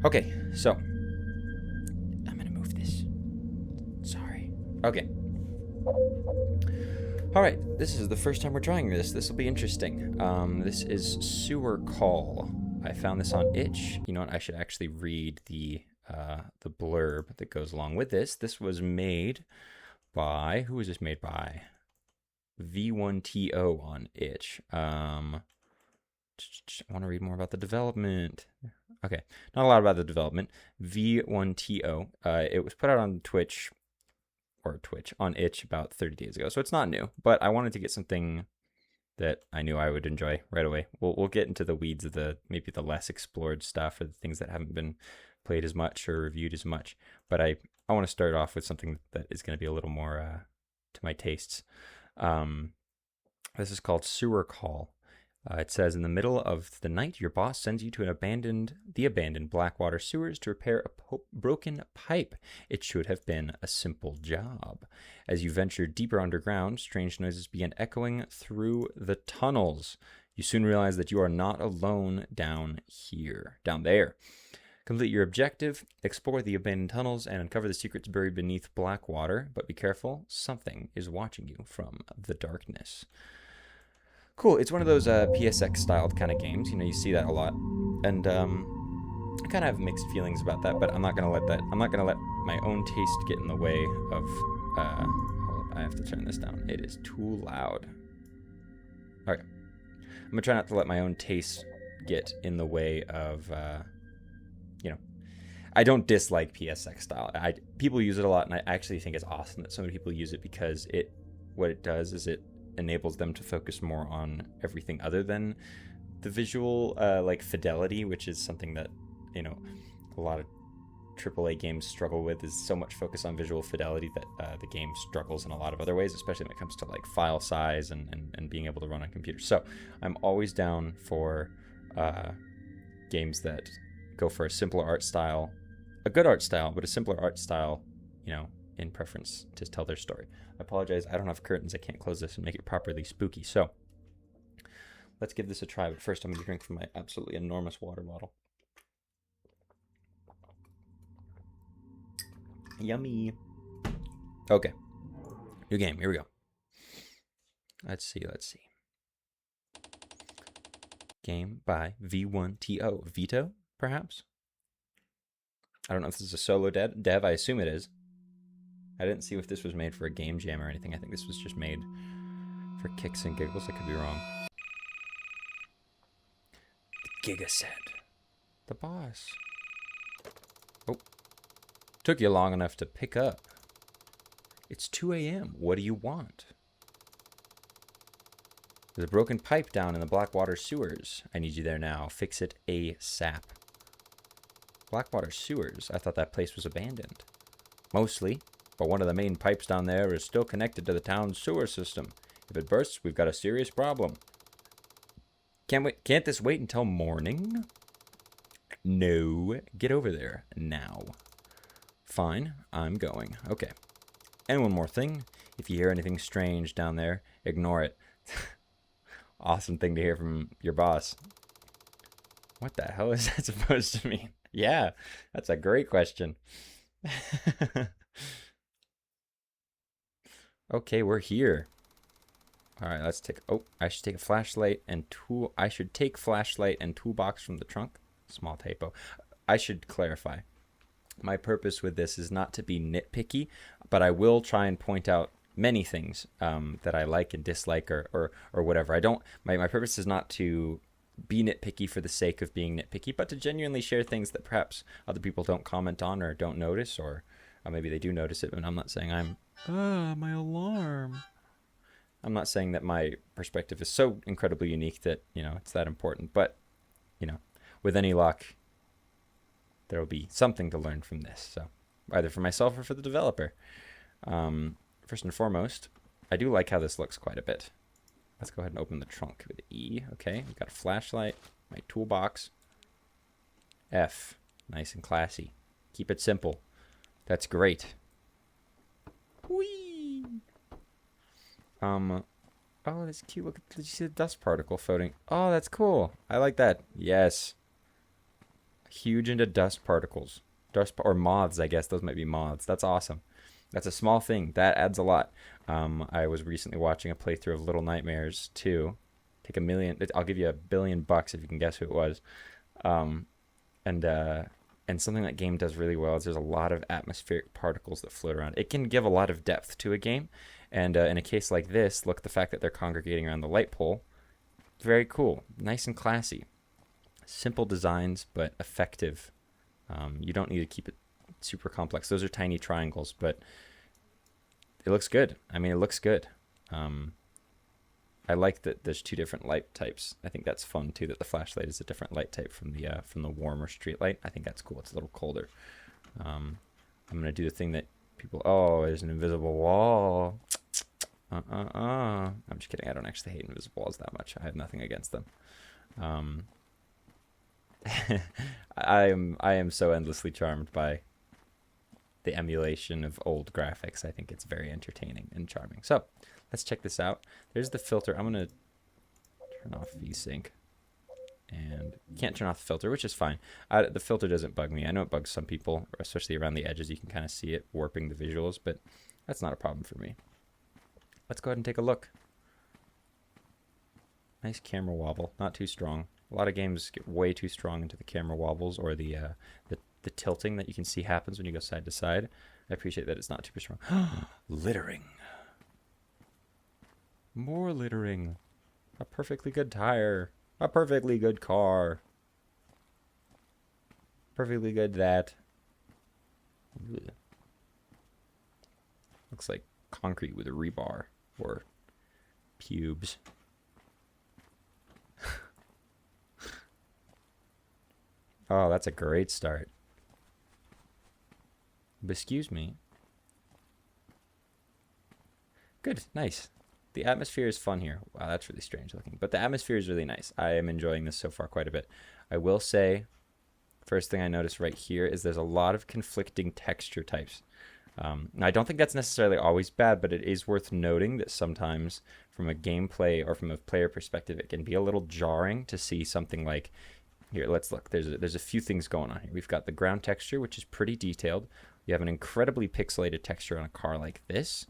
Okay, so I'm gonna move this. Sorry. Okay. All right, this is the first time we're trying this. This will be interesting. This is Sewer Call. I found this on Itch. You know what? I should actually read the blurb that goes along with this. This was made by, who was this made by? V1TO on Itch. I want to read more about the development. Okay, not a lot about the development. V1TO. It was put out on Twitch on Itch about 30 days ago, so it's not new. But I wanted to get something that I knew I would enjoy right away. We'll get into the weeds of maybe the less explored stuff or the things that haven't been played as much or reviewed as much. But I want to start off with something that is going to be a little more to my tastes. This is called Sewer Call. It says, in the middle of the night, your boss sends you to the abandoned Blackwater sewers to repair a broken pipe. It should have been a simple job. As you venture deeper underground, strange noises begin echoing through the tunnels. You soon realize that you are not alone down there. Complete your objective, explore the abandoned tunnels, and uncover the secrets buried beneath Blackwater. But be careful, something is watching you from the darkness. Cool. It's one of those PSX-styled kind of games. You know, you see that a lot, and I kind of have mixed feelings about that. But I'm not gonna let my own taste get in the way of. Hold up, I have to turn this down. It is too loud. Okay, I'm gonna try not to let my own taste get in the way of. I don't dislike PSX style. People use it a lot, and I actually think it's awesome that so many people use it because what it does is it enables them to focus more on everything other than the visual like fidelity, which is something that a lot of AAA games struggle with, is so much focus on visual fidelity that the game struggles in a lot of other ways, especially when it comes to like file size and being able to run on computers. So I'm always down for games that go for a simpler art style, a good art style, but a simpler art style, in preference to tell their story. I apologize, I don't have curtains. I can't close this and make it properly spooky. So let's give this a try. But first I'm going to drink from my absolutely enormous water bottle. Yummy. Okay. New game. Here we go. Let's see. Game by V1TO. Vito, perhaps? I don't know if this is a solo dev. I assume it is. I didn't see if this was made for a game jam or anything. I think this was just made for kicks and giggles. I could be wrong. The Giga set. The boss. Oh. Took you long enough to pick up. It's 2 a.m. What do you want? There's a broken pipe down in the Blackwater sewers. I need you there now. Fix it ASAP. Blackwater sewers? I thought that place was abandoned. Mostly. But one of the main pipes down there is still connected to the town's sewer system. If it bursts, we've got a serious problem. Can't this wait until morning? No. Get over there now. Fine, I'm going. Okay. And one more thing. If you hear anything strange down there, ignore it. Awesome thing to hear from your boss. What the hell is that supposed to mean? Yeah, that's a great question. Okay, we're here. All right, let's take. Oh, I should take a flashlight and tool. I should take flashlight and toolbox from the trunk. Small typo. I should clarify. My purpose with this is not to be nitpicky, but I will try and point out many things that I like and dislike or whatever. I don't. My purpose is not to be nitpicky for the sake of being nitpicky, but to genuinely share things that perhaps other people don't comment on or don't notice, or maybe they do notice it. And I'm not saying I'm. My alarm. I'm not saying that my perspective is so incredibly unique that, it's that important. But, with any luck, there will be something to learn from this. So, either for myself or for the developer. First and foremost, I do like how this looks quite a bit. Let's go ahead and open the trunk with E. Okay, we've got a flashlight, my toolbox. F. Nice and classy. Keep it simple. That's great. Whee! Oh, that's cute. Look, did you see the dust particle floating? Oh, that's cool. I like that. Yes. Huge into dust particles. Or moths, I guess. Those might be moths. That's awesome. That's a small thing. That adds a lot. I was recently watching a playthrough of Little Nightmares 2. Take I'll give you $1 billion if you can guess who it was. Um, and something that game does really well is there's a lot of atmospheric particles that float around. It can give a lot of depth to a game. And in a case like this, look, the fact that they're congregating around the light pole, very cool. Nice and classy. Simple designs, but effective. You don't need to keep it super complex. Those are tiny triangles, but it looks good. I mean, it looks good. I like that there's two different light types. I think that's fun too, that the flashlight is a different light type from the warmer street light. I think that's cool. It's a little colder. I'm gonna do the thing that people, oh, there's an invisible wall. I'm just kidding. I don't actually hate invisible walls that much. I have nothing against them. I am so endlessly charmed by the emulation of old graphics. I think it's very entertaining and charming. So let's check this out. There's the filter. I'm gonna turn off VSync, and can't turn off the filter, which is fine. The filter doesn't bug me. I know it bugs some people, especially around the edges. You can kind of see it warping the visuals, but that's not a problem for me. Let's go ahead and take a look. Nice camera wobble, not too strong. A lot of games get way too strong into the camera wobbles or the tilting that you can see happens when you go side to side. I appreciate that it's not too strong. Littering. More littering. A perfectly good tire. A perfectly good car. Perfectly good that. Ugh. Looks like concrete with a rebar or pubes. Oh, that's a great start. But excuse me. Good, nice. The atmosphere is fun here. Wow, that's really strange looking. But the atmosphere is really nice. I am enjoying this so far quite a bit. I will say, first thing I noticed right here is there's a lot of conflicting texture types. Now, I don't think that's necessarily always bad, but it is worth noting that sometimes from a gameplay or from a player perspective, it can be a little jarring to see something like, here, let's look. There's a few things going on here. We've got the ground texture, which is pretty detailed. You have an incredibly pixelated texture on a car like this.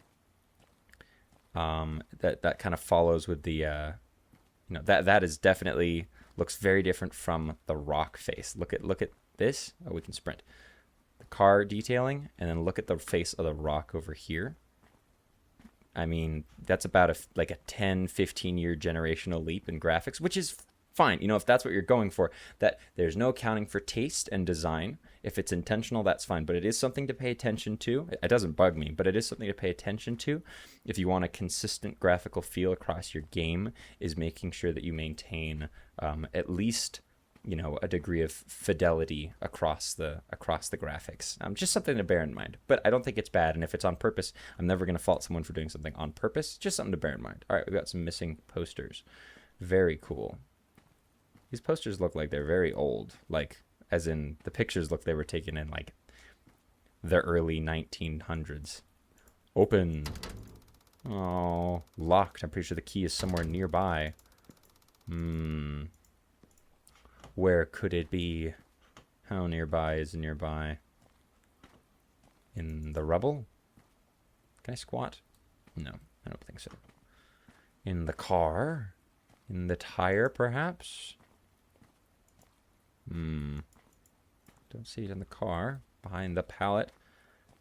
That kind of follows with the, that is definitely looks very different from the rock face. Look at this. Oh, we can sprint. The car detailing, and then look at the face of the rock over here. I mean, that's about like a 10, 15-year generational leap in graphics, which is fine. If that's what you're going for, that there's no accounting for taste and design. If it's intentional, that's fine. But it is something to pay attention to. It doesn't bug me, but it is something to pay attention to. If you want a consistent graphical feel across your game, is making sure that you maintain at least a degree of fidelity across the graphics. Just something to bear in mind. But I don't think it's bad. And if it's on purpose, I'm never going to fault someone for doing something on purpose. Just something to bear in mind. All right, we've got some missing posters. Very cool. These posters look like they're very old, like as in the pictures look they were taken in like the early 1900s. Open. Oh, locked. I'm pretty sure the key is somewhere nearby. Where could it be? How nearby is nearby? In the rubble? Can I squat? No, I don't think so. In the car? In the tire, perhaps? Don't see it in the car. Behind the pallet.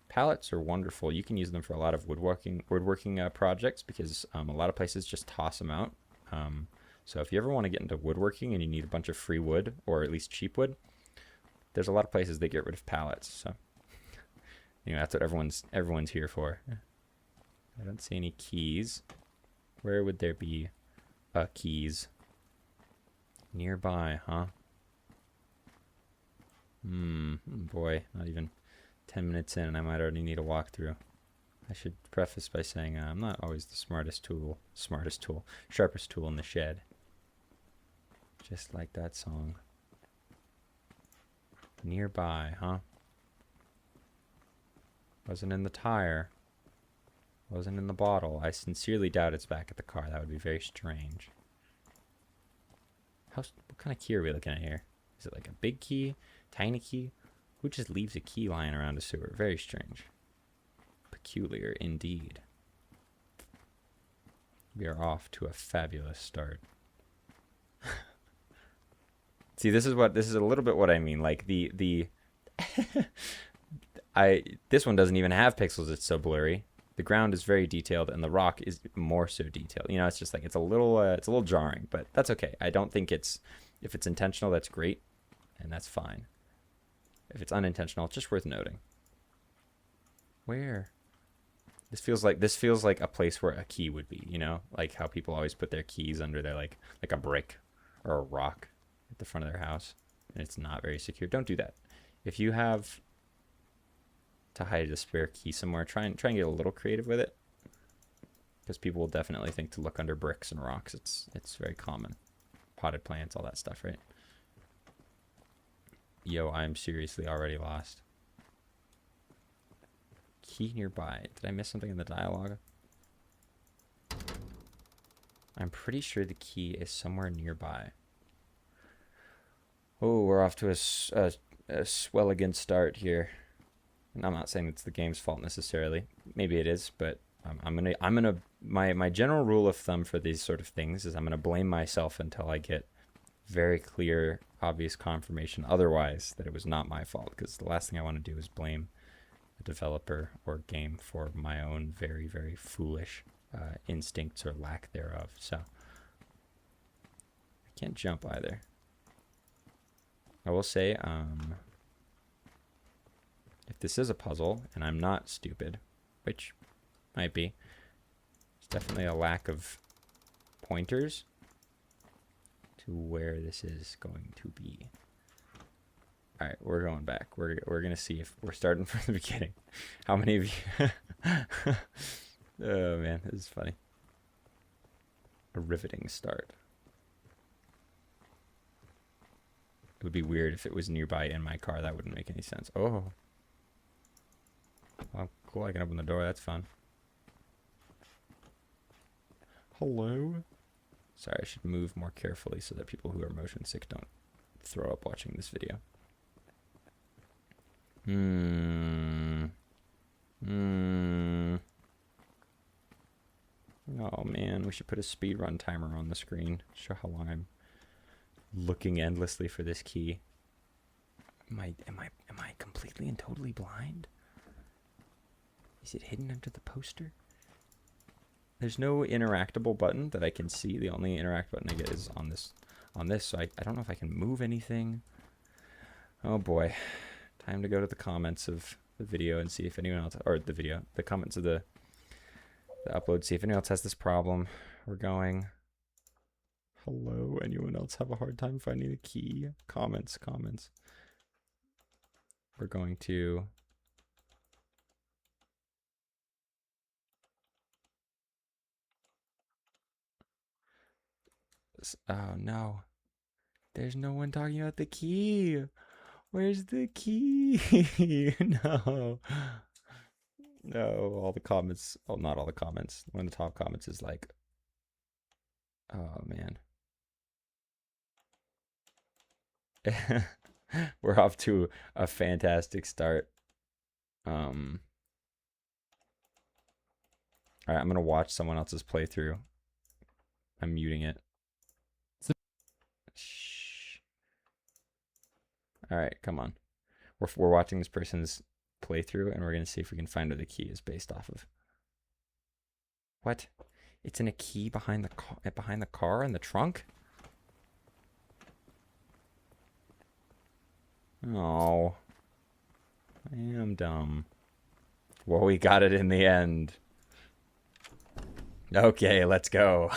Pallets are wonderful. You can use them for a lot of woodworking projects because a lot of places just toss them out. So if you ever want to get into woodworking and you need a bunch of free wood, or at least cheap wood, there's a lot of places that get rid of pallets. So that's what everyone's here for. I don't see any keys. Where would there be keys? Nearby, huh? Boy, not even 10 minutes in and I might already need a walkthrough. I should preface by saying I'm not always the sharpest tool in the shed. Just like that song. Nearby, huh? Wasn't in the tire. Wasn't in the bottle. I sincerely doubt it's back at the car. That would be very strange. What kind of key are we looking at here? Is it like a big key? Tiny key? Who just leaves a key lying around a sewer? Very strange. Peculiar indeed. We are off to a fabulous start. See, this is a little bit what I mean. Like the this one doesn't even have pixels. It's so blurry. The ground is very detailed, and the rock is more so detailed. You know, it's just like it's a little jarring, but that's okay. I don't think if it's intentional, that's great, and that's fine. If it's unintentional, it's just worth noting. Where? This feels like a place where a key would be. You know, like how people always put their keys under their like a brick or a rock at the front of their house, and it's not very secure. Don't do that. If you have to hide a spare key somewhere, try and get a little creative with it, because people will definitely think to look under bricks and rocks. It's very common. Potted plants, all that stuff, right? Yo, I'm seriously already lost. Key nearby. Did I miss something in the dialogue? I'm pretty sure the key is somewhere nearby. Oh, we're off to a swelligan start here. And I'm not saying it's the game's fault necessarily. Maybe it is, but my general rule of thumb for these sort of things is I'm gonna blame myself until I get very clear, obvious confirmation otherwise that it was not my fault, because the last thing I want to do is blame a developer or game for my own very, very foolish instincts or lack thereof. So I can't jump either. I will say, if this is a puzzle and I'm not stupid, which might be, there's definitely a lack of pointers to where this is going to be. All right, we're going back. We're gonna see if we're starting from the beginning. How many of you? Oh man, this is funny. A riveting start. It would be weird if it was nearby in my car. That wouldn't make any sense. Oh. Well, cool. I can open the door. That's fun. Hello? Sorry, I should move more carefully so that people who are motion sick don't throw up watching this video. Oh man, we should put a speedrun timer on the screen. Show how long I'm looking endlessly for this key. Am I completely and totally blind? Is it hidden under the poster? There's no interactable button that I can see. The only interact button I get is on this. So I don't know if I can move anything. Oh boy. Time to go to the comments of the video and see if anyone else, or the comments of the upload, see if anyone else has this problem. We're going. Hello, anyone else have a hard time finding the key? Comments. We're going to. Oh no. There's no one talking about the key. Where's the key? No. No, all the comments. Oh, not all the comments. One of the top comments is like, oh man. We're off to a fantastic start. All right, I'm gonna watch someone else's playthrough. I'm muting it. Shh. All right, come on. We're watching this person's playthrough, and we're gonna see if we can find where the key is based off of. What? It's in a key behind the car in the trunk? Oh, I am dumb. Well, we got it in the end. Okay, let's go.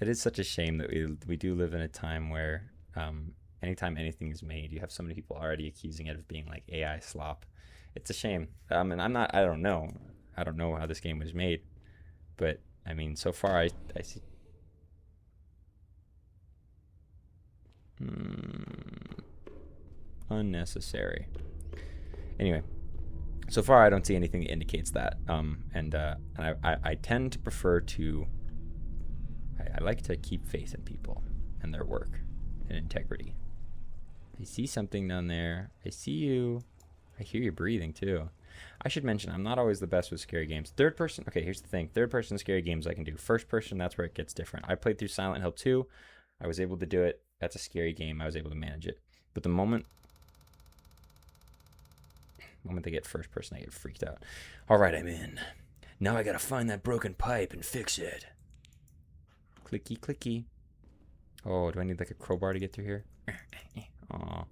It is such a shame that we do live in a time where anytime anything is made, you have so many people already accusing it of being like AI slop. It's a shame. And I don't know how this game was made, but I mean, so far I see. Unnecessary. Anyway, so far I don't see anything that indicates that. And I tend to prefer to. I like to keep faith in people and their work, and integrity. I see something down there. I see you. I hear you breathing too. I should mention, I'm not always the best with scary games. Third person, okay, here's the thing. Third person scary games I can do. First person, that's where it gets different. I played through Silent Hill 2. I was able to do it. That's a scary game. I was able to manage it. But the moment they get first person, I get freaked out. All right, I'm in. Now I gotta find that broken pipe and fix it. Clicky, clicky. Oh, do I need like a crowbar to get through here? Aw.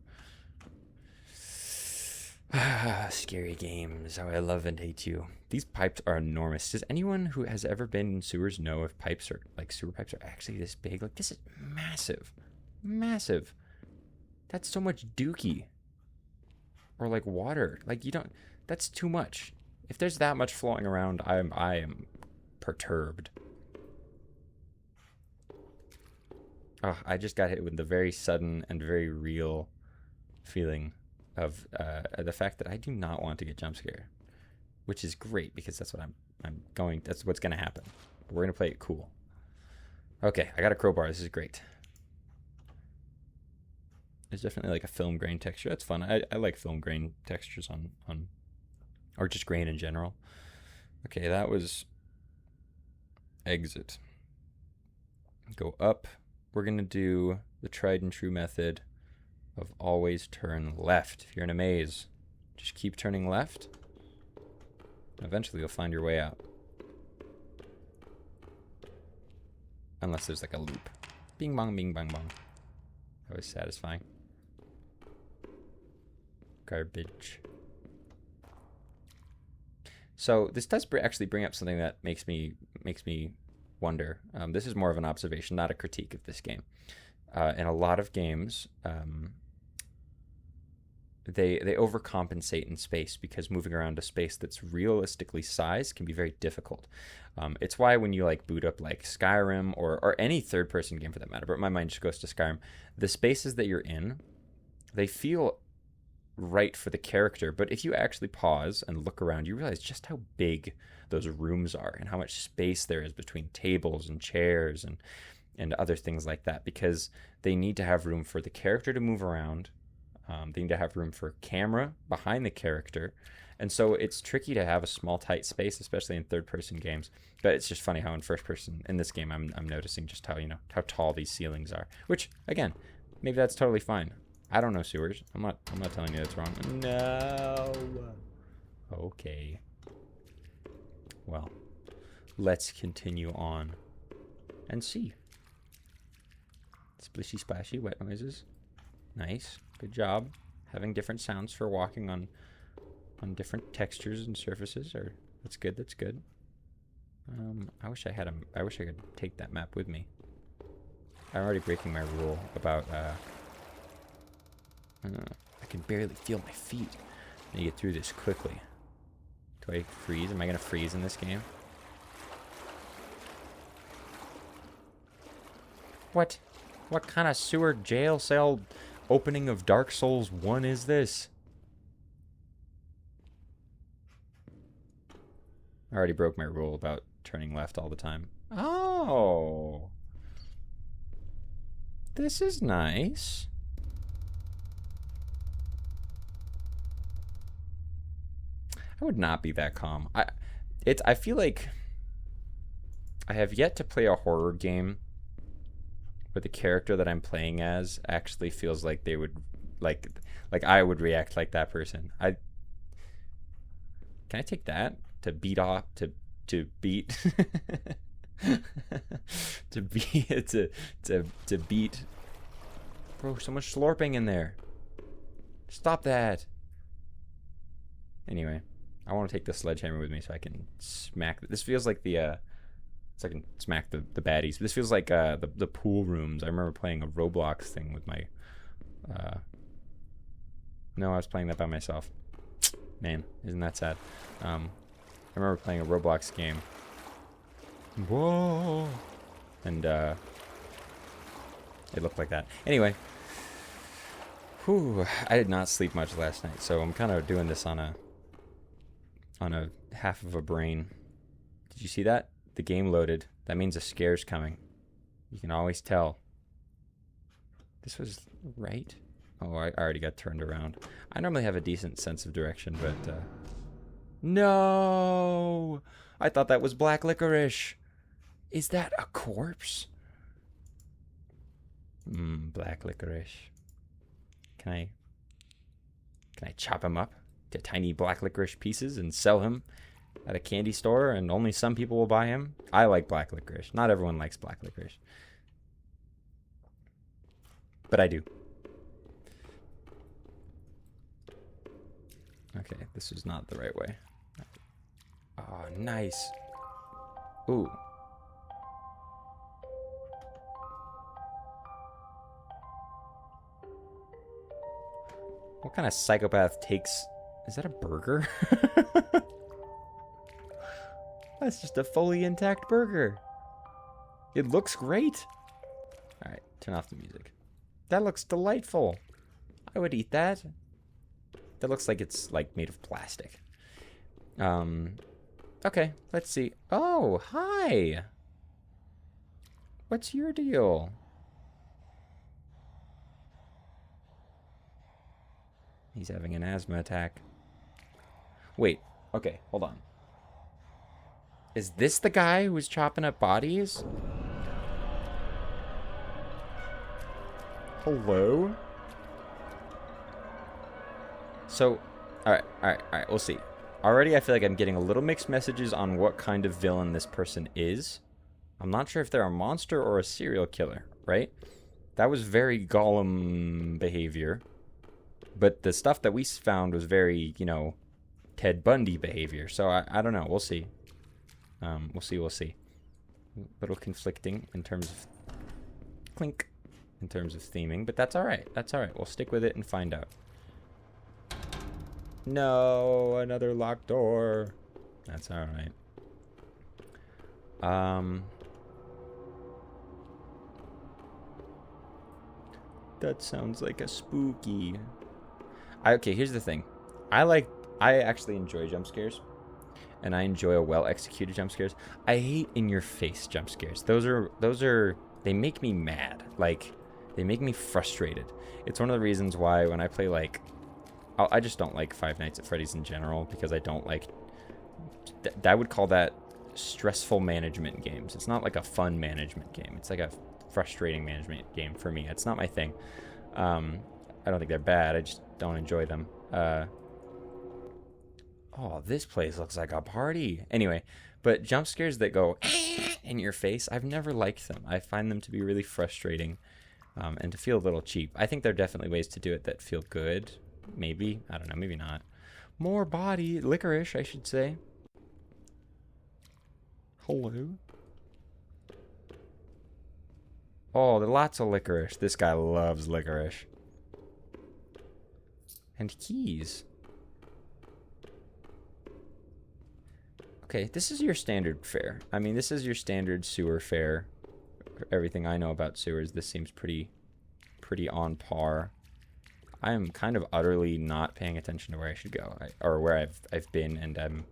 Scary games. How I love and hate you. These pipes are enormous. Does anyone who has ever been in sewers know if pipes are, like, sewer pipes are actually this big? Like, this is massive. Massive. That's so much dookie. Or, like, water. Like, you don't, that's too much. If there's that much flowing around, I am perturbed. Oh, I just got hit with the very sudden and very real feeling of the fact that I do not want to get jump scared, which is great because that's what that's what's going to happen. We're going to play it cool. Okay, I got a crowbar. This is great. There's definitely like a film grain texture. That's fun. I like film grain textures on or just grain in general. Okay, that was exit. Go up. We're going to do the tried and true method of always turn left. If you're in a maze, just keep turning left. Eventually you'll find your way out. Unless there's like a loop. Bing bong, bing bong bong. That was satisfying. Garbage. So this does actually bring up something that makes me wonder. This is more of an observation, not a critique of this game. In a lot of games, they overcompensate in space because moving around a space that's realistically sized can be very difficult. It's why when you like boot up like Skyrim or any third person game for that matter, but my mind just goes to Skyrim, the spaces that you're in, they feel right for the character, but if you actually pause and look around, you realize just how big those rooms are and how much space there is between tables and chairs and other things like that, because they need to have room for the character to move around. They need to have room for camera behind the character. And so it's tricky to have a small, tight space, especially in third-person games. But it's just funny how in first-person, in this game, I'm noticing just how, how tall these ceilings are. Which, again, maybe that's totally fine. I don't know sewers. I'm not telling you that's wrong. No. Okay. Well, let's continue on and see. Splishy, splashy, wet noises. Nice. Good job. Having different sounds for walking on different textures and surfaces. That's good. That's good. I wish I could take that map with me. I'm already breaking my rule about I can barely feel my feet. I need to get through this quickly. Do I freeze? Am I gonna freeze in this game? What kind of sewer jail cell opening of Dark Souls 1 is this? I already broke my rule about turning left all the time. Oh. This is nice. I would not be that calm. I feel like I have yet to play a horror game where the character that I'm playing as actually feels like they would like I would react like that person. Can I take that to beat off to beat to beat bro, so much slurping in there. Stop that. Anyway, I want to take the sledgehammer with me so I can smack. This feels like so I can smack the baddies. This feels like the pool rooms. I remember playing a Roblox thing with my. No, I was playing that by myself. Man, isn't that sad? I remember playing a Roblox game. Whoa! And it looked like that. Anyway, whew, I did not sleep much last night, so I'm kind of doing this on a half of a brain. Did you see that? The game loaded. That means a scare's coming. You can always tell. This was right. Oh, I already got turned around. I normally have a decent sense of direction, but no! I thought that was black licorice. Is that a corpse? Black licorice. Can I chop him up to tiny black licorice pieces and sell him at a candy store and only some people will buy him? I like black licorice. Not everyone likes black licorice. But I do. Okay, this is not the right way. Oh, nice. Ooh. What kind of psychopath takes... Is that a burger? That's just a fully intact burger. It looks great. Alright, turn off the music. That looks delightful. I would eat that. That looks like it's like made of plastic. Okay, let's see. Oh, hi. What's your deal? He's having an asthma attack. Wait, okay, hold on. Is this the guy who was chopping up bodies? Hello? So, alright, we'll see. Already I feel like I'm getting a little mixed messages on what kind of villain this person is. I'm not sure if they're a monster or a serial killer, right? That was very Gollum behavior. But the stuff that we found was very, you know, Ted Bundy behavior. So I don't know. We'll see. We'll see. A little conflicting in terms of... Clink. In terms of theming. But that's alright. That's alright. We'll stick with it and find out. No, another locked door. That's alright. That sounds like a spooky. Okay, here's the thing. I actually enjoy jump scares. And I enjoy a well-executed jump scares. I hate in-your-face jump scares. Those are, they make me mad. Like, they make me frustrated. It's one of the reasons why when I play, like, I just don't like Five Nights at Freddy's in general, because I don't like, I would call that stressful management games. It's not like a fun management game. It's like a frustrating management game for me. It's not my thing. I don't think they're bad. I just don't enjoy them. Oh, this place looks like a party. Anyway, but jump scares that go in your face, I've never liked them. I find them to be really frustrating and to feel a little cheap. I think there are definitely ways to do it that feel good. Maybe. I don't know. Maybe not. More body. Licorice, I should say. Hello? Oh, there are lots of licorice. This guy loves licorice. And keys. Okay, this is your standard fare. I mean, this is your standard sewer fare. Everything I know about sewers, this seems pretty on par. I am kind of utterly not paying attention to where I should go, or where I've been and I'm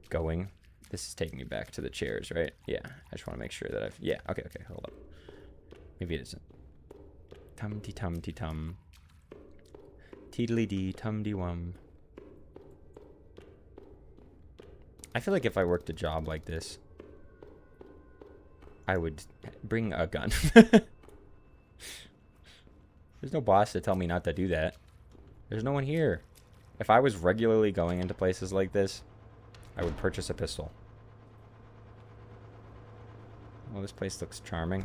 going. This is taking me back to the chairs, right? Yeah, I just want to make sure that yeah, okay, hold up. Maybe it isn't. Tum-de-tum-de-tum. Teedly-dee, tum-de-wum. I feel like if I worked a job like this, I would bring a gun. There's no boss to tell me not to do that. There's no one here. If I was regularly going into places like this, I would purchase a pistol. Well, this place looks charming.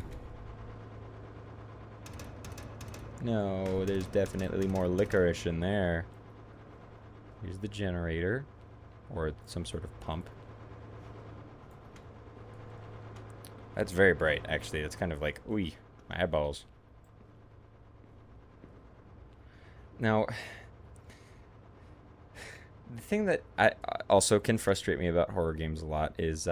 No, there's definitely more licorice in there. Here's the generator. Or some sort of pump. That's very bright, actually. It's kind of like, ooh, my eyeballs. Now, the thing that also can frustrate me about horror games a lot is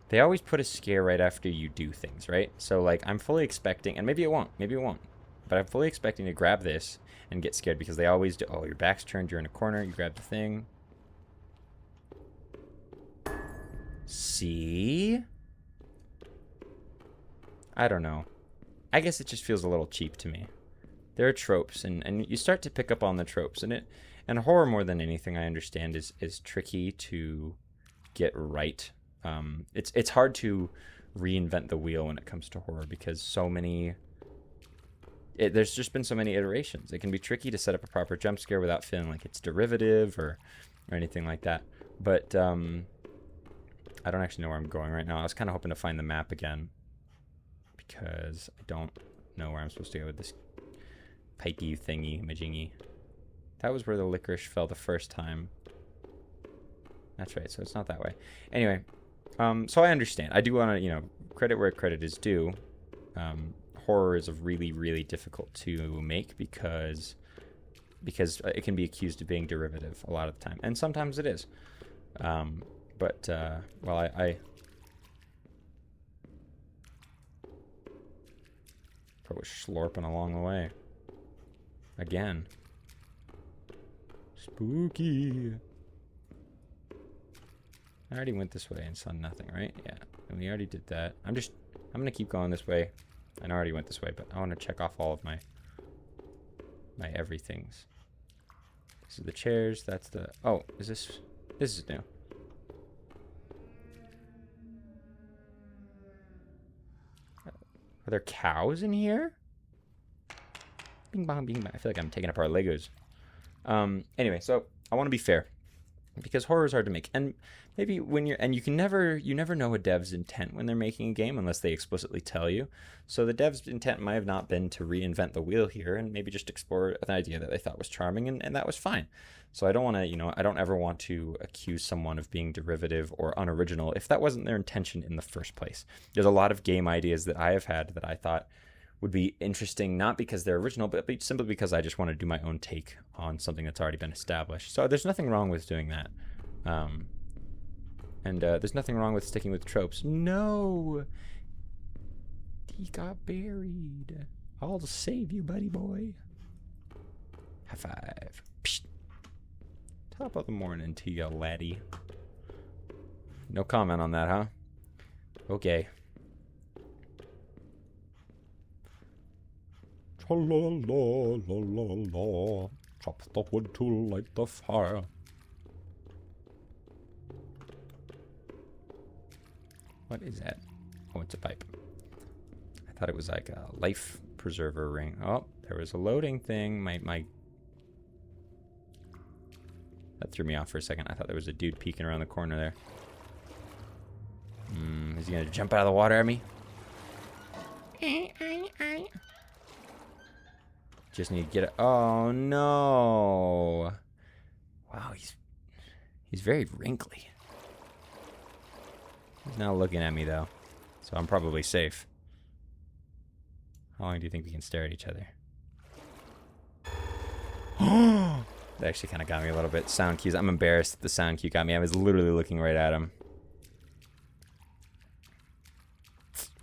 they always put a scare right after you do things, right? So, like, I'm fully expecting, and maybe it won't, but I'm fully expecting to grab this and get scared because they always do. Oh, your back's turned, you're in a corner, you grab the thing. See? I don't know. I guess it just feels a little cheap to me. there are tropes, and you start to pick up on the tropes, and horror more than anything I understand is tricky to get right. It's hard to reinvent the wheel when it comes to horror because there's just been so many iterations. It can be tricky to set up a proper jump scare without feeling like it's derivative or anything like that. But I don't actually know where I'm going right now. I was kind of hoping to find the map again because I don't know where I'm supposed to go with this pipey thingy majingy. That was where the licorice fell the first time. That's right, so it's not that way. Anyway, so I understand. I do want to, credit where credit is due. Horror is really, really difficult to make because it can be accused of being derivative a lot of the time, and sometimes it is. But I was slurping along the way. Again. Spooky. I already went this way and saw nothing, right? Yeah, and we already did that. I'm gonna keep going this way. I already went this way, but I want to check off all of my everythings. This is the chairs. That's the... Oh, this is new. Are there cows in here? Bing bong, bing bong. I feel like I'm taking apart Legos. Anyway, so I want to be fair because horror is hard to make, and maybe you never know a dev's intent when they're making a game unless they explicitly tell you. So the dev's intent might have not been to reinvent the wheel here, and maybe just explore an idea that they thought was charming, and that was fine. So I don't want to, I don't ever want to accuse someone of being derivative or unoriginal if that wasn't their intention in the first place. There's a lot of game ideas that I have had that I thought would be interesting, not because they're original, but simply because I just want to do my own take on something that's already been established. So there's nothing wrong with doing that. And there's nothing wrong with sticking with tropes. No! He got buried. I'll save you, buddy boy. High five. Psst. Top of the morning to you, laddie. No comment on that, huh? Okay. Cha-la-la-la-la-la. Chop the wood to light the fire. What is that? Oh, it's a pipe. I thought it was like a life preserver ring. Oh, there was a loading thing. That threw me off for a second. I thought there was a dude peeking around the corner there. Is he gonna jump out of the water at me? Just need to get it. Oh no! Wow, he's very wrinkly. He's not looking at me though, so I'm probably safe. How long do you think we can stare at each other? That actually kind of got me a little bit. Sound cues. I'm embarrassed that the sound cue got me. I was literally looking right at him.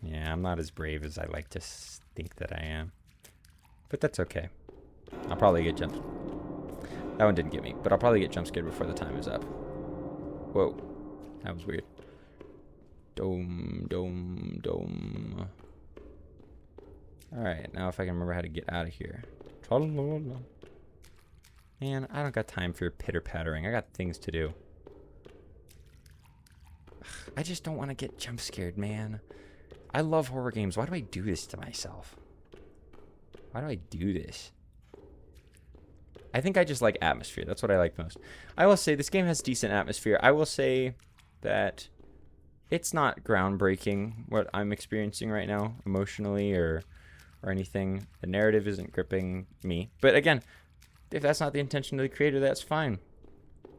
Yeah, I'm not as brave as I like to think that I am. But that's okay. I'll probably get jumped. That one didn't get me, but I'll probably get jump scared before the time is up. Whoa. That was weird. Dome, dome, dome. Alright, now if I can remember how to get out of here. Tra-la-la-la. Man, I don't got time for your pitter-pattering. I got things to do. I just don't want to get jump scared, man. I love horror games. Why do I do this to myself? Why do I do this? I think I just like atmosphere. That's what I like most. I will say this game has decent atmosphere. I will say that it's not groundbreaking what I'm experiencing right now, emotionally or anything. The narrative isn't gripping me. But again, if that's not the intention of the creator, that's fine.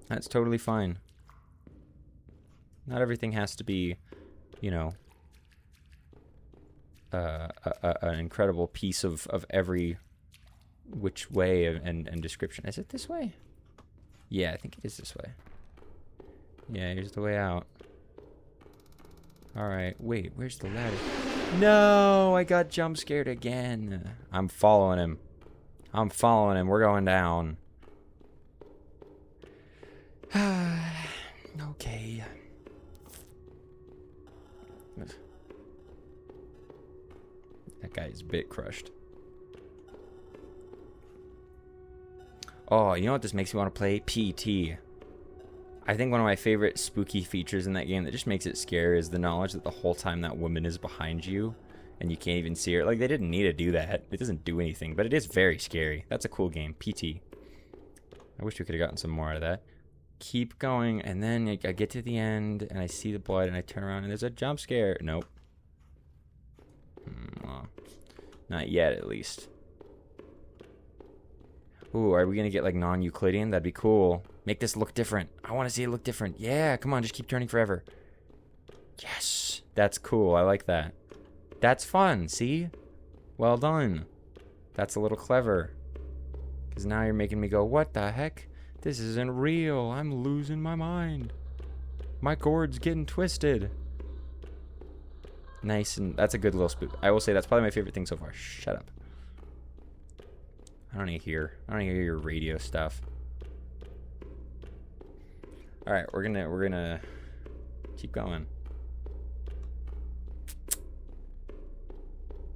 That's totally fine. Not everything has to be, an incredible piece of every which way and description. Is it this way? Yeah, I think it is this way. Yeah, here's the way out. Alright, wait, where's the ladder? No, I got jump scared again. I'm following him. We're going down. Okay. That guy is a bit crushed. Oh, you know what this makes me want to play? PT. I think one of my favorite spooky features in that game that just makes it scary is the knowledge that the whole time that woman is behind you and you can't even see her. Like, they didn't need to do that. It doesn't do anything, but it is very scary. That's a cool game. PT. I wish we could have gotten some more out of that. Keep going, and then I get to the end, and I see the blood, and I turn around, and there's a jump scare. Nope. Well, not yet, at least. Ooh, are we going to get, like, non-Euclidean? That'd be cool. Make this look different. I want to see it look different. Yeah, come on, just keep turning forever. Yes, that's cool. I like that. That's fun, see? Well done. That's a little clever. Because now you're making me go, what the heck? This isn't real. I'm losing my mind. My cord's getting twisted. Nice, and that's a good little spook. I will say that's probably my favorite thing so far. Shut up. I don't need to hear your radio stuff. All right, we're gonna keep going.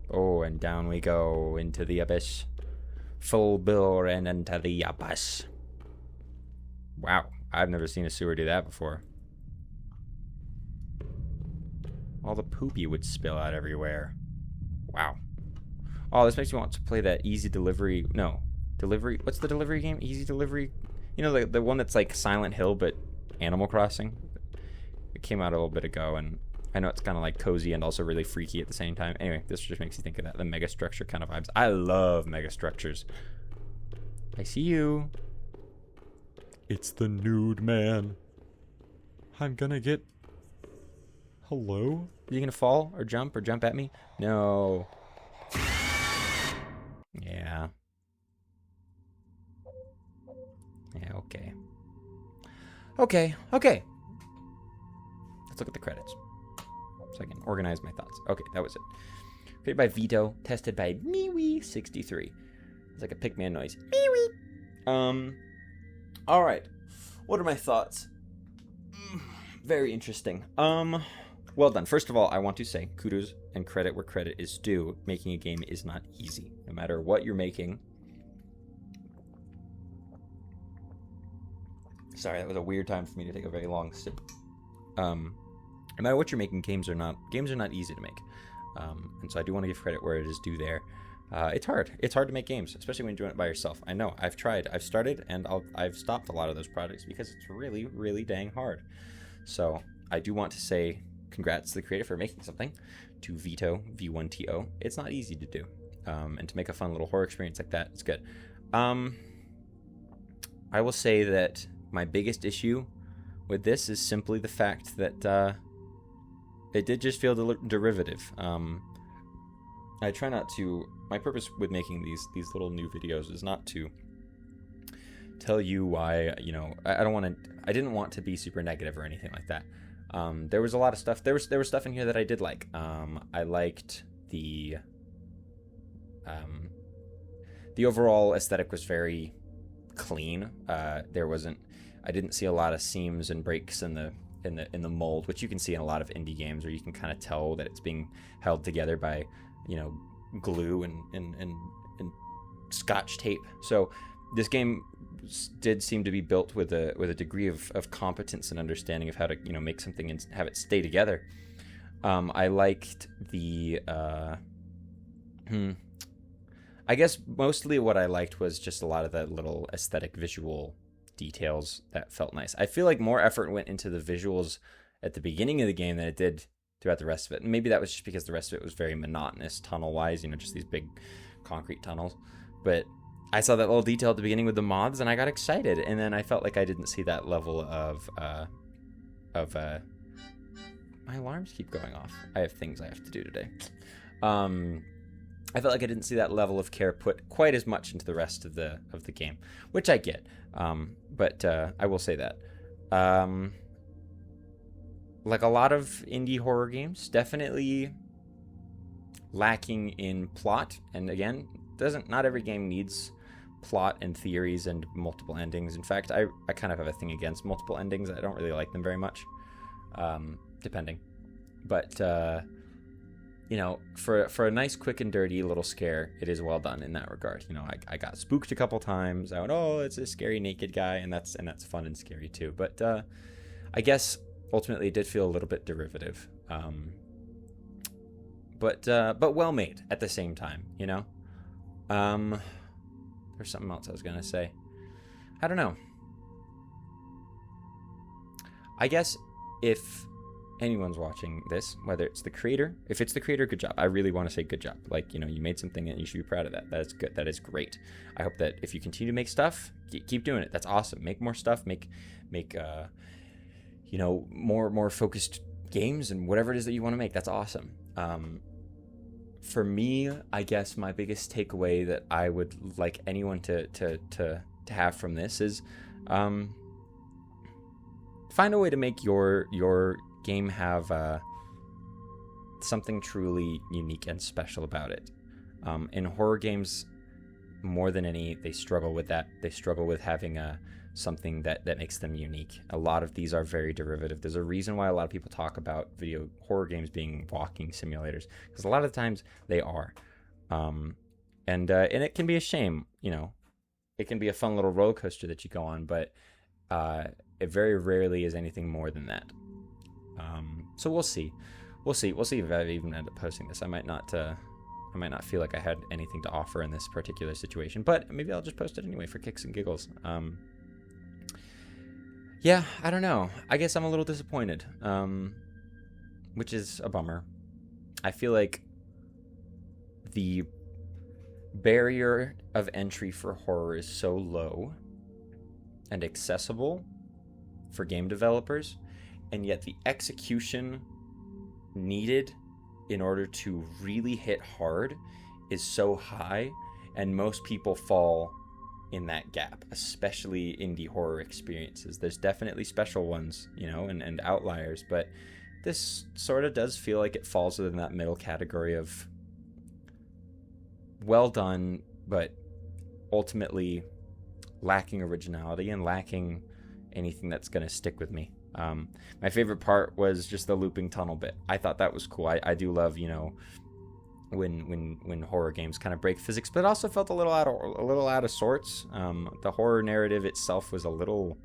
Oh, and down we go into the abyss. Full bore and into the abyss. Wow, I've never seen a sewer do that before. All the poop you would spill out everywhere. Wow. Oh, this makes me want to play that Easy Delivery. No, Delivery. What's the delivery game? Easy Delivery. You know, the one that's like Silent Hill, but Animal Crossing. It came out a little bit ago, and I know it's kind of like cozy and also really freaky at the same time. Anyway, this just makes you think of that. The mega structure kind of vibes. I love mega structures. I see you. It's the nude man. I'm gonna get... Hello? Are you gonna fall or jump at me? No. Yeah. Yeah, okay. Okay. Let's look at the credits. So I can organize my thoughts. Okay, that was it. Created by Vito, tested by MeWe63. It's like a Pigman noise. MeWe. Alright. What are my thoughts? Very interesting. Well done. First of all, I want to say kudos and credit where credit is due. Making a game is not easy. No matter what you're making. Sorry, that was a weird time for me to take a very long sip. No matter what you're making, games are not easy to make. And so I do want to give credit where it is due there. It's hard. It's hard to make games, especially when you're doing it by yourself. I know. I've tried. I've started, and I've stopped a lot of those projects because it's really, really dang hard. So I do want to say congrats to the creator for making something. To Vito, V1TO. It's not easy to do. And to make a fun little horror experience like that, it's good. I will say that my biggest issue with this is simply the fact that it did just feel derivative. I try not to... My purpose with making these little new videos is not to tell you why, you know, I didn't want to be super negative or anything like that. There was a lot of stuff. There was stuff in here that I did like. I liked the overall aesthetic was very clean. I didn't see a lot of seams and breaks in the mold, which you can see in a lot of indie games where you can kind of tell that it's being held together by, you know, glue and scotch tape. So this game did seem to be built with a degree of competence and understanding of how to, you know, make something and have it stay together. I liked the I guess mostly what I liked was just a lot of the little aesthetic visual details that felt nice. I feel like more effort went into the visuals at the beginning of the game than it did throughout the rest of it. And maybe that was just because the rest of it was very monotonous tunnel-wise, you know, just these big concrete tunnels. But I saw that little detail at the beginning with the moths, and I got excited. And then I felt like I didn't see that level of my alarms keep going off. I have things I have to do today. I felt like I didn't see that level of care put quite as much into the rest of the game, which I get. But I will say that. Like a lot of indie horror games, definitely lacking in plot. And again, not every game needs plot and theories and multiple endings. In fact, I kind of have a thing against multiple endings. I don't really like them very much, depending. But for a nice, quick and dirty little scare, it is well done in that regard. I got spooked a couple times. I went, oh, it's a scary naked guy, and that's fun and scary too. But I guess ultimately it did feel a little bit derivative, but well made at the same time. There's something else I was gonna say. I don't know. I guess if anyone's watching this, whether it's the creator, if it's the creator, good job. I really want to say good job. Like, you made something and you should be proud of that. That is good. That is great. I hope that if you continue to make stuff, keep doing it. That's awesome. Make more stuff. Make more focused games and whatever it is that you want to make. That's awesome. For me, I guess my biggest takeaway that I would like anyone to have from this is, find a way to make your game have something truly unique and special about it. In horror games, more than any, they struggle with that. They struggle with having something that makes them unique. A lot of these are very derivative. There's a reason why a lot of people talk about video horror games being walking simulators, because a lot of the times they are. And it can be a shame. It can be a fun little roller coaster that you go on, but it very rarely is anything more than that. So we'll see if I even end up posting this. I might not feel like I had anything to offer in this particular situation, but maybe I'll just post it anyway for kicks and giggles. Yeah, I don't know. I guess I'm a little disappointed, which is a bummer. I feel like the barrier of entry for horror is so low and accessible for game developers, and yet the execution needed in order to really hit hard is so high, and most people fall in that gap, especially indie horror experiences. There's definitely special ones, and outliers, but this sort of does feel like it falls within that middle category of well done, but ultimately lacking originality and lacking anything that's going to stick with me. My favorite part was just the looping tunnel bit. I thought that was cool. I do love, when horror games kind of break physics, but it also felt a little out of sorts. The horror narrative itself was a little,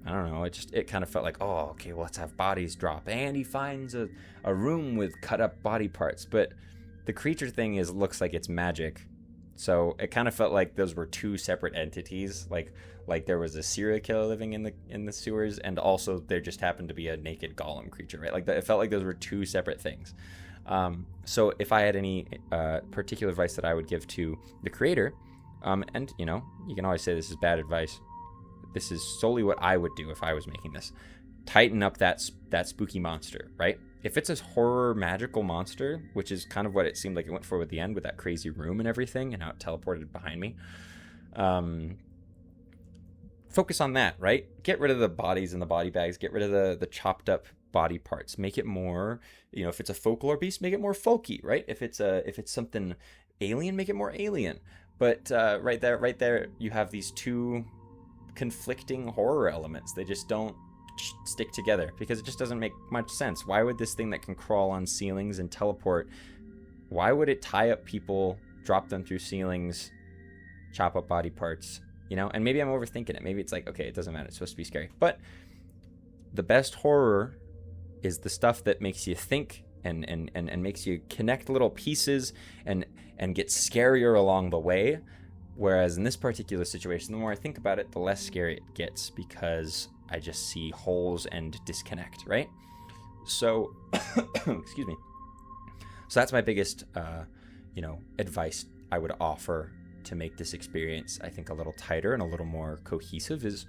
I don't know, it kind of felt like, oh, okay, well, let's have bodies drop, and he finds a room with cut up body parts, but the creature thing looks like it's magic. So it kind of felt like those were two separate entities, like there was a serial killer living in the sewers, and also there just happened to be a naked golem creature, right? Like it felt like those were two separate things. So if I had any particular advice that I would give to the creator, and you can always say this is bad advice. This is solely what I would do if I was making this. Tighten up that spooky monster, right? If it's a horror magical monster, which is kind of what it seemed like it went for at the end with that crazy room and everything and how it teleported behind me, focus on that, right? Get rid of the bodies and the body bags. Get rid of the chopped up body parts. Make it more, if it's a folklore beast, make it more folky, right? If it's something alien, make it more alien. But right there, you have these two conflicting horror elements. They just don't stick together because it just doesn't make much sense. Why would this thing that can crawl on ceilings and teleport, why would it tie up people, drop them through ceilings, chop up body parts? And maybe I'm overthinking it. Maybe it's like, okay, it doesn't matter, it's supposed to be scary. But the best horror is the stuff that makes you think and makes you connect little pieces and get scarier along the way. Whereas in this particular situation, the more I think about it, the less scary it gets, because I just see holes and disconnect, right? So, excuse me. So that's my biggest, advice I would offer to make this experience, I think, a little tighter and a little more cohesive is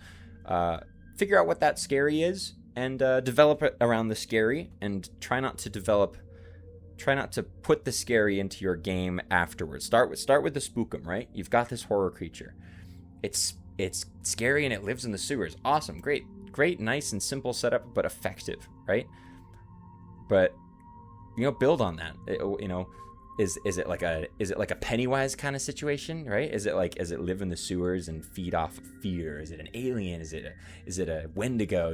figure out what that scary is and develop it around the scary, and try not to put the scary into your game afterwards. Start with the spookum, right? You've got this horror creature. It's scary and it lives in the sewers. Awesome, great, nice and simple setup, but effective, right? But build on that. Is it like a Pennywise kind of situation, right? Is it live in the sewers and feed off of fear? Is it an alien? Is it a Wendigo?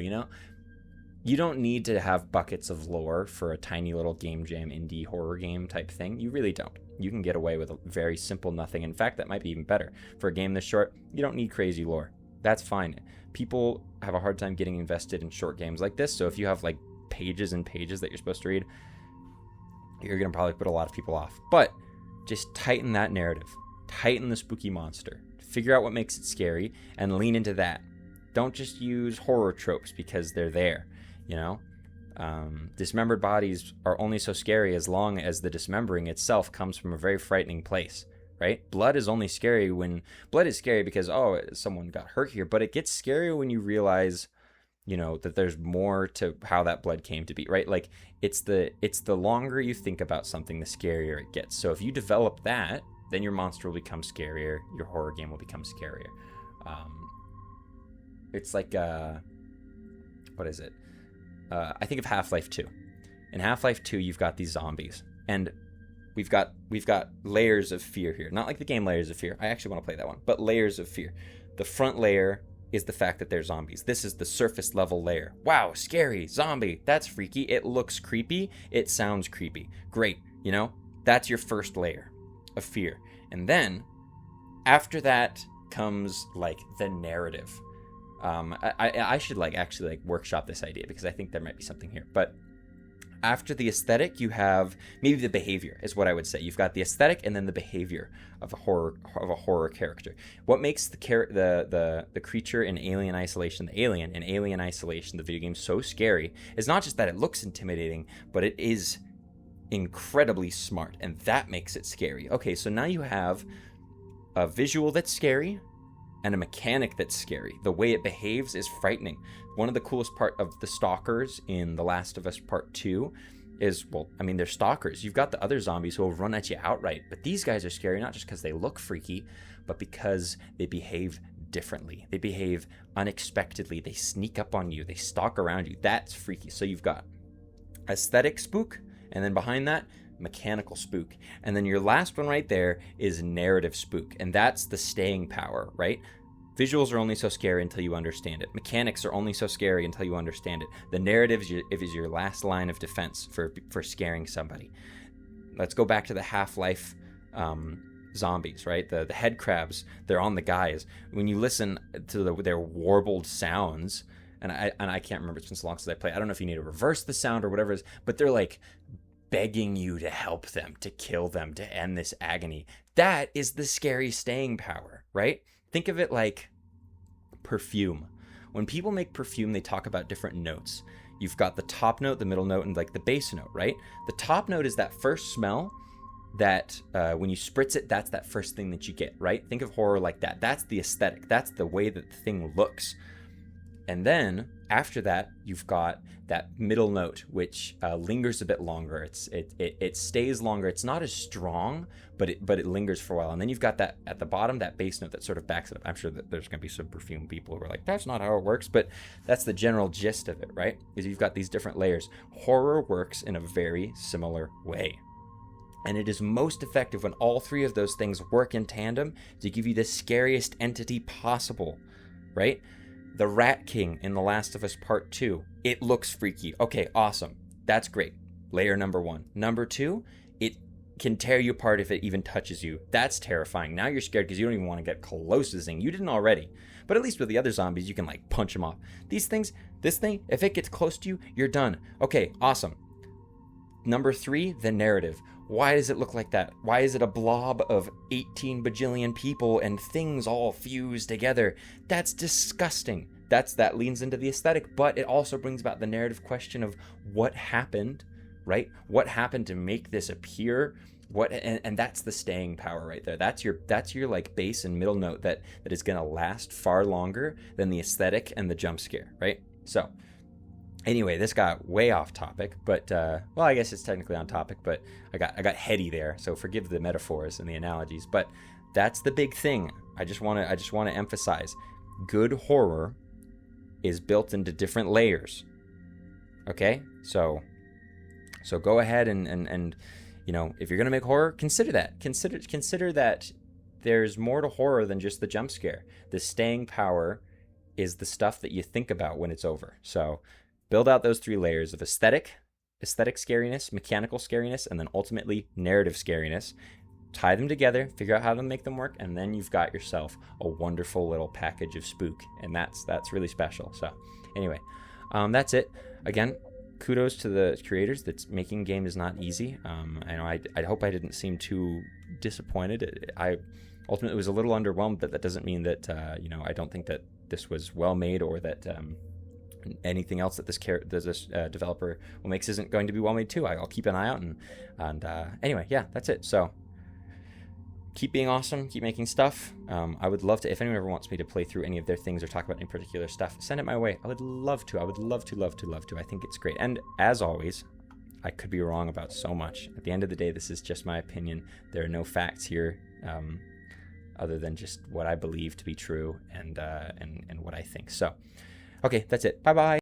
You don't need to have buckets of lore for a tiny little game jam indie horror game type thing. You really don't. You can get away with a very simple nothing. In fact, that might be even better. For a game this short, you don't need crazy lore. That's fine. People have a hard time getting invested in short games like this, so if you have like pages and pages that you're supposed to read, you're going to probably put a lot of people off. But just tighten that narrative. Tighten the spooky monster. Figure out what makes it scary and lean into that. Don't just use horror tropes because they're there. You know, dismembered bodies are only so scary as long as the dismembering itself comes from a very frightening place, right? Blood is scary because, oh, someone got hurt here, but it gets scarier when you realize, you know, that there's more to how that blood came to be, right? Like it's the longer you think about something, the scarier it gets. So if you develop that, then your monster will become scarier. Your horror game will become scarier. It's like, what is it? I think of Half-Life 2. In Half-Life 2, you've got these zombies, and we've got layers of fear here. Not like the game Layers of Fear. I actually want to play that one, but layers of fear. The front layer is the fact that they're zombies. This is the surface level layer. Wow, scary, zombie. That's freaky. It looks creepy. It sounds creepy. Great, you know? That's your first layer of fear. And then, after that comes, like, the narrative. I should actually workshop this idea because I think there might be something here. But after the aesthetic, you have maybe the behavior is what I would say. You've got the aesthetic and then the behavior of a horror character. What makes the creature in Alien Isolation, the video game, so scary is not just that it looks intimidating, but it is incredibly smart, and that makes it scary. Okay, so now you have a visual that's scary and a mechanic that's scary. The way it behaves is frightening. One of the coolest part of the stalkers in The Last of Us Part 2 is, well, I mean, they're stalkers. You've got the other zombies who will run at you outright, but these guys are scary not just because they look freaky, but because they behave differently. They behave unexpectedly. They sneak up on you. They stalk around you. That's freaky. So you've got aesthetic spook, and then behind that, mechanical spook. And then your last one right there is narrative spook, and that's the staying power, right? Visuals are only so scary until you understand it. Mechanics are only so scary until you understand it. The narrative is your last line of defense for scaring somebody. Let's go back to the Half-Life zombies, right? The head crabs, they're on the guys. When you listen to their warbled sounds, and I can't remember, it's been so long since I played. I don't know if you need to reverse the sound or whatever it is, but they're like begging you to help them, to kill them, to end this agony. That is the scary staying power, right? Think of it like perfume. When people make perfume, they talk about different notes. You've got the top note, the middle note, and like the base note, right? The top note is that first smell that when you spritz it, that's that first thing that you get, right? Think of horror like that. That's the aesthetic. That's the way that the thing looks. And then after that, you've got that middle note, which lingers a bit longer. It stays longer. It's not as strong, but it lingers for a while. And then you've got that at the bottom, that bass note that sort of backs it up. I'm sure that there's going to be some perfume people who are like, that's not how it works, but that's the general gist of it, right? Is you've got these different layers. Horror works in a very similar way. And it is most effective when all three of those things work in tandem to give you the scariest entity possible, right? The Rat King in The Last of Us Part 2. It looks freaky. Okay, awesome. That's great. Layer number one. Number two, it can tear you apart if it even touches you. That's terrifying. Now you're scared because you don't even want to get close to this thing. You didn't already. But at least with the other zombies, you can like punch them off. This thing, if it gets close to you, you're done. Okay, awesome. Number three, the narrative. Why does it look like that? Why is it a blob of 18 bajillion people and things all fused together? That's disgusting. That leans into the aesthetic, but it also brings about the narrative question of what happened, right? What happened to make this appear? And that's the staying power right there. That's your like base and middle note that is going to last far longer than the aesthetic and the jump scare, right? So anyway, this got way off topic, but well, I guess it's technically on topic, but I got heady there, so forgive the metaphors and the analogies. But that's the big thing. I just want to emphasize: good horror is built into different layers. Okay, so go ahead and you know, if you're gonna make horror, consider that. Consider that there's more to horror than just the jump scare. The staying power is the stuff that you think about when it's over. So build out those 3 layers of aesthetic scariness, mechanical scariness, and then ultimately narrative scariness. Tie them together, figure out how to make them work, and then you've got yourself a wonderful little package of spook, and that's really special. So anyway, that's it. Again, kudos to the creators. That's making game is not easy. I know I hope I didn't seem too disappointed. I ultimately was a little underwhelmed, but that doesn't mean that I don't think that this was well made, or that anything else that this developer makes isn't going to be well made too. I'll keep an eye out, and anyway, yeah, that's it. So keep being awesome, keep making stuff. I would love to, if anyone ever wants me to play through any of their things or talk about any particular stuff, send it my way. I would love to. I think it's great. And as always, I could be wrong about so much. At the end of the day, this is just my opinion. There are no facts here other than just what I believe to be true and what I think. So, okay, that's it. Bye-bye.